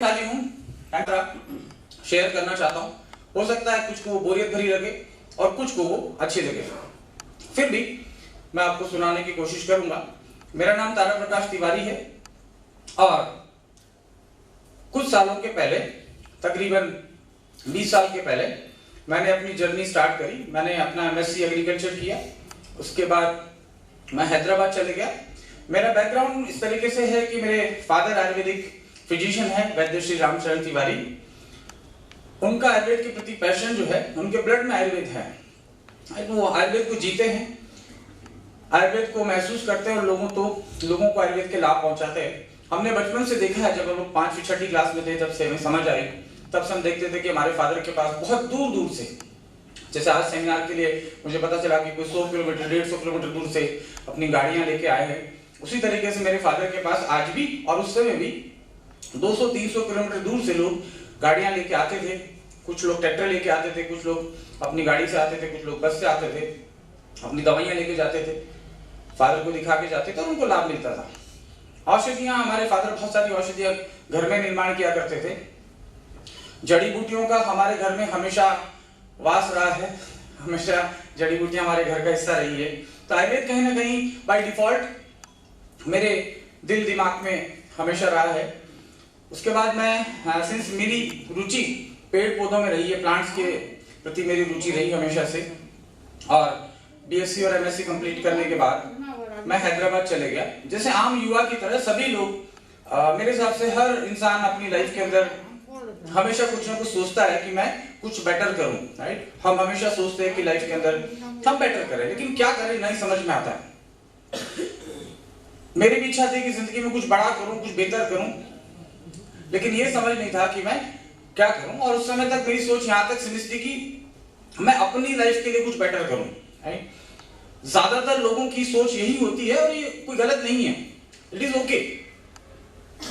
खाली हूँ, शेयर करना चाहता हूँ। हो सकता है कुछ को बोरियत भरी लगे और कुछ को वो अच्छी लगे, फिर भी मैं आपको सुनाने की कोशिश करूंगा। मेरा नाम तारा प्रकाश तिवारी है और कुछ सालों के पहले, तकरीबन 20 साल के पहले मैंने अपनी जर्नी स्टार्ट करी। मैंने अपना MSc एग्रीकल्चर किया, उसके बाद मैं हैदराबाद चले गया। मेरा बैकग्राउंड इस तरीके से है कि मेरे फादर आयुर्वेदिक फिजिशियन है, वैद्य श्री रामचरण तिवारी। उनका आयुर्वेद के प्रति पैशन जो है, उनके ब्लड में आयुर्वेद है। वो आयुर्वेद को जीते हैं, आयुर्वेद को महसूस करते हैं और लोगों को आयुर्वेद के लाभ पहुंचाते हैं। हमने बचपन से देखा है, जब हम लोग 5वीं 6ठी क्लास में थे, जब से हमें समझ आई, तब से हम देखते थे कि हमारे फादर के पास बहुत दूर दूर से, जैसे आज सेमिनार के लिए मुझे पता चला कि कोई 100 किलोमीटर 150 किलोमीटर दूर से अपनी गाड़ियां लेके आए हैं, उसी तरीके से मेरे फादर के पास आज भी और उस समय भी 200-300 किलोमीटर दूर से लोग गाड़ियां लेके आते थे। कुछ लोग ट्रैक्टर लेके आते थे, कुछ लोग अपनी गाड़ी से आते थे, कुछ लोग बस से आते थे, अपनी दवाइयां लेके जाते थे, फादर को दिखा के जाते थे और उनको लाभ मिलता था। औषधियां, हमारे फादर बहुत सारी औषधियां घर में निर्माण किया करते थे। जड़ी बूटियों का हमारे घर में हमेशा वास रहा है, हमेशा जड़ी बूटियां हमारे घर का हिस्सा रही है। तो आयुर्वेद कहीं ना कहीं बाय डिफॉल्ट मेरे दिल दिमाग में हमेशा रहा है। उसके बाद मैं सिंस मेरी रुचि पेड़ पौधों में रही है, प्लांट्स के प्रति मेरी रुचि रही हमेशा से, और BSc और MSc कंप्लीट करने के बाद मैं हैदराबाद चले गया। जैसे आम युवा की तरह सभी लोग, मेरे हिसाब से हर इंसान अपनी लाइफ के अंदर हमेशा कुछ ना कुछ सोचता है कि मैं कुछ बेटर करूं, राइट। हम हमेशा सोचते हैं कि लाइफ के अंदर हम बेटर करें, लेकिन क्या करें नहीं समझ में आता है। मेरी भी इच्छा थी कि जिंदगी में कुछ बड़ा करूं, कुछ बेहतर करूं, लेकिन ये समझ नहीं था कि मैं क्या करूं। और उस समय तक मेरी सोच यहां तक सिमित कि मैं अपनी लाइफ के लिए कुछ बेटर करूं, राइट। ज्यादातर लोगों की सोच यही होती है और ये कोई गलत नहीं है, इट इज ओके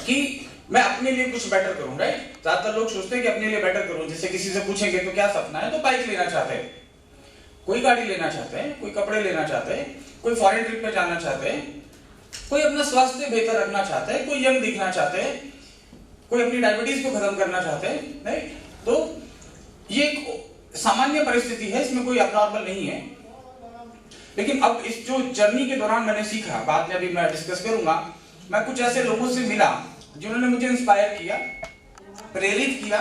कि मैं अपने लिए कुछ बेटर करूं, राइट। ज्यादातर लोग सोचते हैं कि अपने लिए बेटर करूं। जैसे किसी से पूछेंगे तो क्या सपना है, तो बाइक लेना चाहते हैं, कोई गाड़ी लेना चाहते हैं, कोई कपड़े लेना चाहते हैं, कोई फॉरेन ट्रिप पे जाना चाहते हैं, कोई अपना स्वास्थ्य बेहतर रखना चाहते हैं, कोई यंग दिखना चाहते हैं, कोई अपनी डायबिटीज को खत्म करना चाहते हैं, राइट। तो ये एक सामान्य परिस्थिति है, इसमें कोई अबनॉर्मल नहीं है। लेकिन अब इस जो जर्नी के दौरान मैंने सीखा, बाद में अभी मैं डिस्कस करूंगा, मैं कुछ ऐसे लोगों से मिला जिन्होंने मुझे इंस्पायर किया, प्रेरित किया।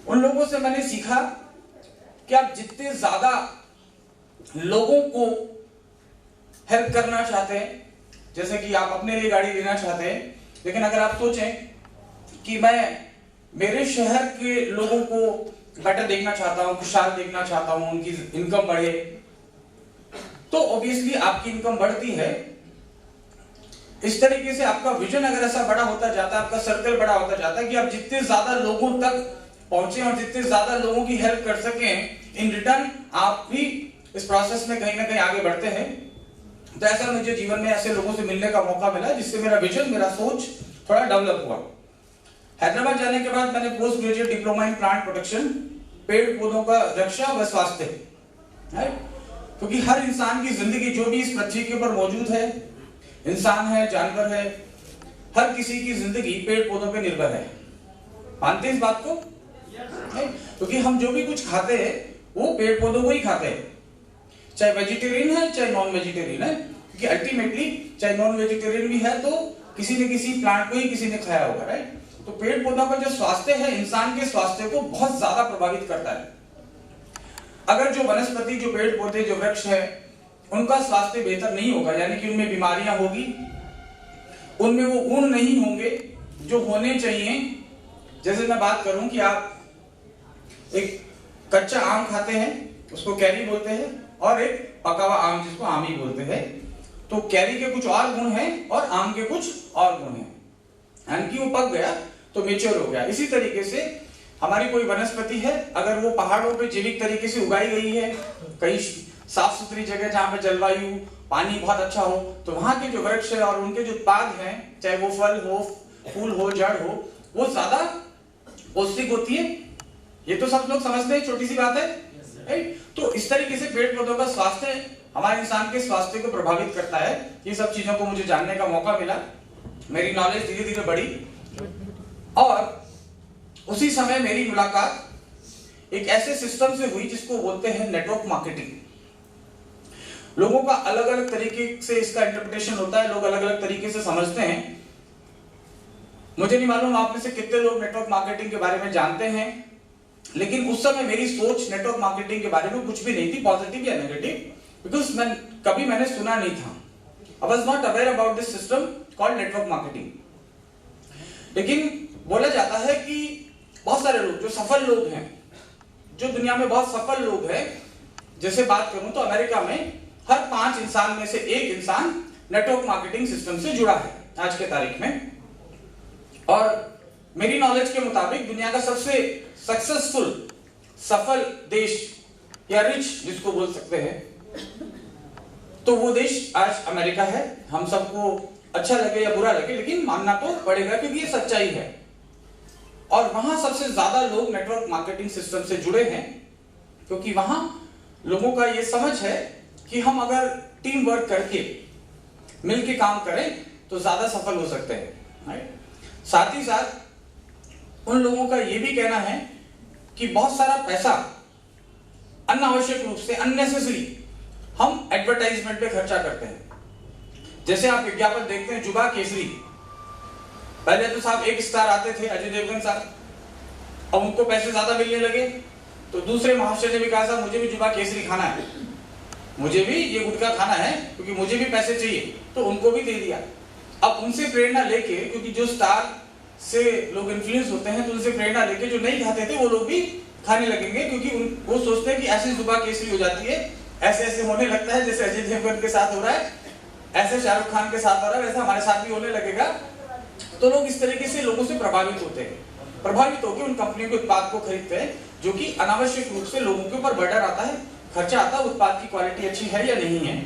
उन लोगों से मैंने सीखा कि आप जितने ज्यादा लोगों को हेल्प करना चाहते हैं, जैसे कि आप अपने लिए गाड़ी लेना चाहते हैं, लेकिन अगर आप सोचें कि मैं मेरे शहर के लोगों को बेटर देखना चाहता हूं, खुशहाल देखना चाहता हूं, उनकी इनकम बढ़े, तो ऑब्वियसली आपकी इनकम बढ़ती है। इस तरीके से आपका विजन अगर ऐसा बड़ा होता जाता है, आपका सर्कल बड़ा होता जाता है कि आप जितने ज्यादा लोगों तक पहुंचे और जितने ज्यादा लोगों की हेल्प कर सकें, इन रिटर्न आप भी इस प्रोसेस में कहीं ना कहीं आगे बढ़ते हैं। तो ऐसा मुझे जीवन में ऐसे लोगों से मिलने का मौका मिला, जिससे मेरा विजन, मेरा सोच थोड़ा डेवलप हुआ। हैदराबाद जाने के बाद मैंने post graduate diploma in plant protection, पेड़ पौधों का रक्षा व स्वास्थ्य, क्योंकि हर इंसान की जिंदगी जो भी इस पृथ्वी के ऊपर मौजूद है, इंसान है, जानवर है, हर किसी की जिंदगी पेड़ पौधों पे निर्भर है। मानते हैं इस बात को? क्योंकि हम जो भी कुछ खाते हैं वो पेड़ पौधों को ही खाते हैं, चाहे वेजिटेरियन है चाहे नॉन वेजिटेरियन है, क्योंकि अल्टीमेटली चाहे नॉन वेजिटेरियन भी है तो किसी न किसी प्लांट को ही किसी ने खाया होगा, राइट। तो पेड़ पौधों का जो स्वास्थ्य है, इंसान के स्वास्थ्य को बहुत ज्यादा प्रभावित करता है। अगर जो वनस्पति, जो पेड़ पौधे, जो वृक्ष है, उनका स्वास्थ्य बेहतर नहीं होगा, यानी कि उनमें बीमारियां होगी, उनमें वो गुण नहीं होंगे जो होने चाहिए। जैसे मैं बात करूं कि आप एक कच्चा आम खाते हैं, उसको कैरी बोलते हैं, और एक पका हुआ आम जिसको आम ही बोलते हैं। तो कैरी के कुछ और गुण हैं और आम के कुछ और गुण हैं, यानी कि वो पक गया तो मेच्योर हो गया। इसी तरीके से हमारी कोई वनस्पति है, अगर वो पहाड़ों पे जैविक तरीके से उगाई गई है, कहीं साफ सुथरी जगह जहां पे जलवायु, पानी बहुत अच्छा हो, तो वहां के जो वृक्ष है और उनके जो उत्पाद हैं, चाहे वो फल हो, फूल हो, जड़ हो, वो ज्यादा पौष्टिक होती है। ये तो सब लोग समझते हैं, छोटी सी बात है, राइट। तो इस तरीके से पेड़ पौधों का स्वास्थ्य हमारे इंसान के स्वास्थ्य को प्रभावित करता है। ये सब चीजों को मुझे जानने का मौका मिला, मेरी नॉलेज धीरे धीरे बढ़ी। और उसी समय मेरी मुलाकात एक ऐसे सिस्टम से हुई जिसको बोलते हैं नेटवर्क मार्केटिंग। लोगों का अलग अलग तरीके से इसका इंटरप्रिटेशन होता है, लोग अलग अलग तरीके से समझते हैं। मुझे नहीं मालूम आप में से कितने लोग नेटवर्क मार्केटिंग के बारे में जानते हैं, लेकिन उस समय मेरी सोच नेटवर्क मार्केटिंग के बारे में कुछ भी नहीं थी, पॉजिटिव या नेगेटिव, बिकॉज मैंने सुना नहीं था। I was not aware about this system called network marketing। लेकिन बोला जाता है कि बहुत सारे लोग जो सफल लोग हैं, जो दुनिया में बहुत सफल लोग हैं, जैसे बात करूं तो अमेरिका में हर 5 इंसान में से 1 इंसान नेटवर्क मार्केटिंग सिस्टम से जुड़ा है आज के तारीख में। और मेरी नॉलेज के मुताबिक दुनिया का सबसे सक्सेसफुल सफल देश या रिच जिसको बोल सकते हैं, तो वो देश आज अमेरिका है। हम सबको अच्छा लगे या बुरा लगे, लेकिन मानना तो पड़ेगा क्योंकि ये सच्चाई है। और वहां सबसे ज्यादा लोग नेटवर्क मार्केटिंग सिस्टम से जुड़े हैं, क्योंकि वहां लोगों का ये समझ है कि हम अगर टीम वर्क करके मिलके काम करें तो ज्यादा सफल हो सकते हैं। साथ ही साथ उन लोगों का ये भी कहना है कि बहुत सारा पैसा अनावश्यक रूप से अननेसेसरी हम एडवर्टाइजमेंट पे खर्चा करते हैं। जैसे आप विज्ञापन देखते हैं, जुबा केसरी, पहले तो साहब 1 स्टार आते थे, अजय देवगन साहब, अब उनको पैसे ज्यादा मिलने लगे तो दूसरे महाशय ने भी कहा साहब मुझे भी जुबा केसरी खाना है, मुझे भी ये गुटखा खाना है क्योंकि मुझे भी पैसे चाहिए, तो उनको भी दे दिया। अब उनसे प्रेरणा लेके, क्योंकि जो स्टार से लोग इन्फ्लुएंस होते हैं तो उनसे प्रेरणा लेके जो नहीं खाते थे वो लोग भी खाने लगेंगे, क्योंकि वो सोचते हैं कि ऐसे जुबा केसरी हो जाती है, ऐसे ऐसे होने लगता है, जैसे अजय देवगन के साथ हो रहा है, ऐसे शाहरुख खान के साथ हो रहा है, वैसा हमारे साथ भी होने लगेगा। तो लोग इस तरीके से लोगों से प्रभावित होते हैं, प्रभावित होकर उन कंपनियों के उत्पाद को खरीदते हैं, जो कि अनावश्यक रूप से लोगों के ऊपर बर्डन आता है, खर्चा आता है, उत्पाद की क्वालिटी अच्छी है या नहीं है।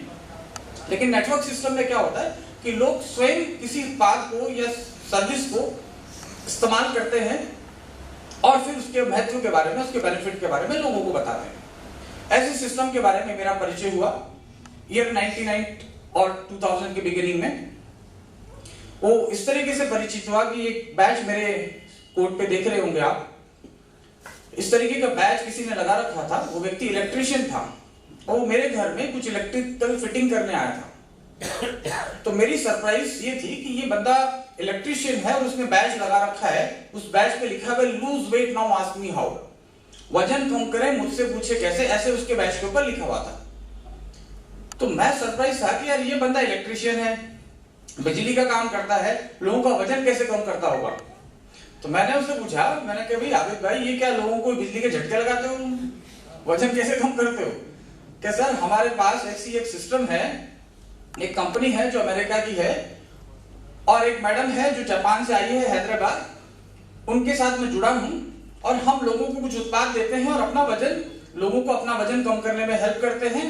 लेकिन नेटवर्क सिस्टम में क्या होता है कि लोग स्वयं किसी उत्पाद को या सर्विस को इस्तेमाल करते हैं और फिर उसके महत्व के बारे में, उसके बेनिफिट के बारे में लोगों को बताते हैं। ऐसे सिस्टम के बारे में मेरा परिचय हुआ ईयर 99 और 2000 के बिगिनिंग में। वो इस तरीके से परिचित हुआ कि एक बैच मेरे कोर्ट पे देख रहे होंगे आप, इस तरीके का बैच किसी ने लगा रखा था। वो व्यक्ति इलेक्ट्रिशियन था और वो मेरे घर में कुछ इलेक्ट्रिकल फिटिंग करने आया था। तो मेरी सरप्राइज ये थी कि ये बंदा इलेक्ट्रिशियन है और उसने बैच लगा रखा है, उस बैच पे लिखा है lose weight now ask me how, वजन कम करें मुझसे पूछे कैसे, ऐसे उसके बैच के ऊपर लिखा हुआ था। तो मैं सरप्राइज था कि यार ये बंदा इलेक्ट्रिशियन है, बिजली का काम करता है, लोगों का वजन कैसे कम करता होगा। तो मैंने उससे पूछा, मैंने कहा भाई आबिद भाई ये क्या लोगों को बिजली के झटके लगाते हो, वजन कैसे कम करते हो। क्या सर हमारे पास ऐसी एक सिस्टम है, एक कंपनी है जो अमेरिका की है और एक मैडम है जो जापान से आई है हैदराबाद, उनके साथ मैं जुड़ा हूं और हम लोगों को कुछ उत्पाद देते हैं और अपना वजन, लोगों को अपना वजन कम करने में हेल्प करते हैं।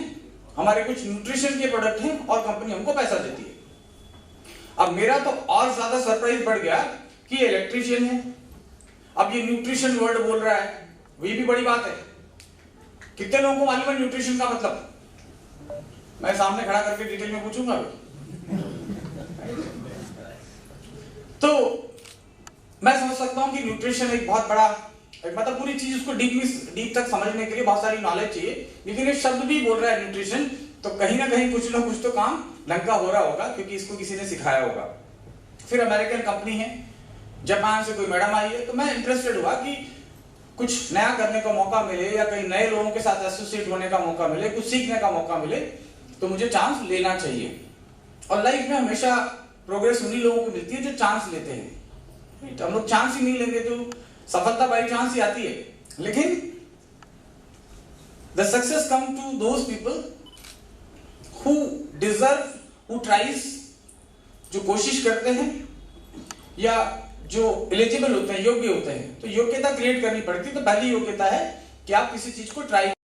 हमारे कुछ न्यूट्रिशन के प्रोडक्ट हैं और कंपनी हमको पैसा देती है। अब मेरा तो और ज्यादा सरप्राइज बढ़ गया कि ये इलेक्ट्रिशियन है, अब ये न्यूट्रिशन वर्ड बोल रहा है, वो भी बड़ी बात है। कितने लोगों को मालूम है न्यूट्रिशन का मतलब? मैं सामने खड़ा करके डिटेल में पूछूंगा। तो मैं समझ सकता हूं कि न्यूट्रिशन एक बहुत बड़ा, मतलब पूरी चीज उसको डीप तक समझने के लिए बहुत सारी नॉलेज चाहिए, लेकिन ये शब्द भी बोल रहा है न्यूट्रिशन, तो कहीं ना कहीं कुछ ना कुछ तो काम ढंग का हो रहा होगा, क्योंकि इसको किसी ने सिखाया होगा। फिर अमेरिकन कंपनी है, जापान से कोई मैडम आई है, तो मैं इंटरेस्टेड हुआ कि कुछ नया करने का मौका मिले या कहीं नए लोगों के साथ एसोसिएट होने का मौका मिले, कुछ सीखने का मौका मिले, तो मुझे चांस लेना चाहिए। और लाइफ में हमेशा प्रोग्रेस उन्हीं लोगों को मिलती है जो चांस लेते हैं। हम लोग चांस ही नहीं लेंगे तो सफलता बाई चांस ही आती है। लेकिन the success come to those people who deserve, who tries, जो कोशिश करते हैं या जो एलिजिबल होते हैं, योग्य होते हैं। तो योग्यता क्रिएट करनी पड़ती है। तो पहली योग्यता है कि आप किसी चीज को ट्राई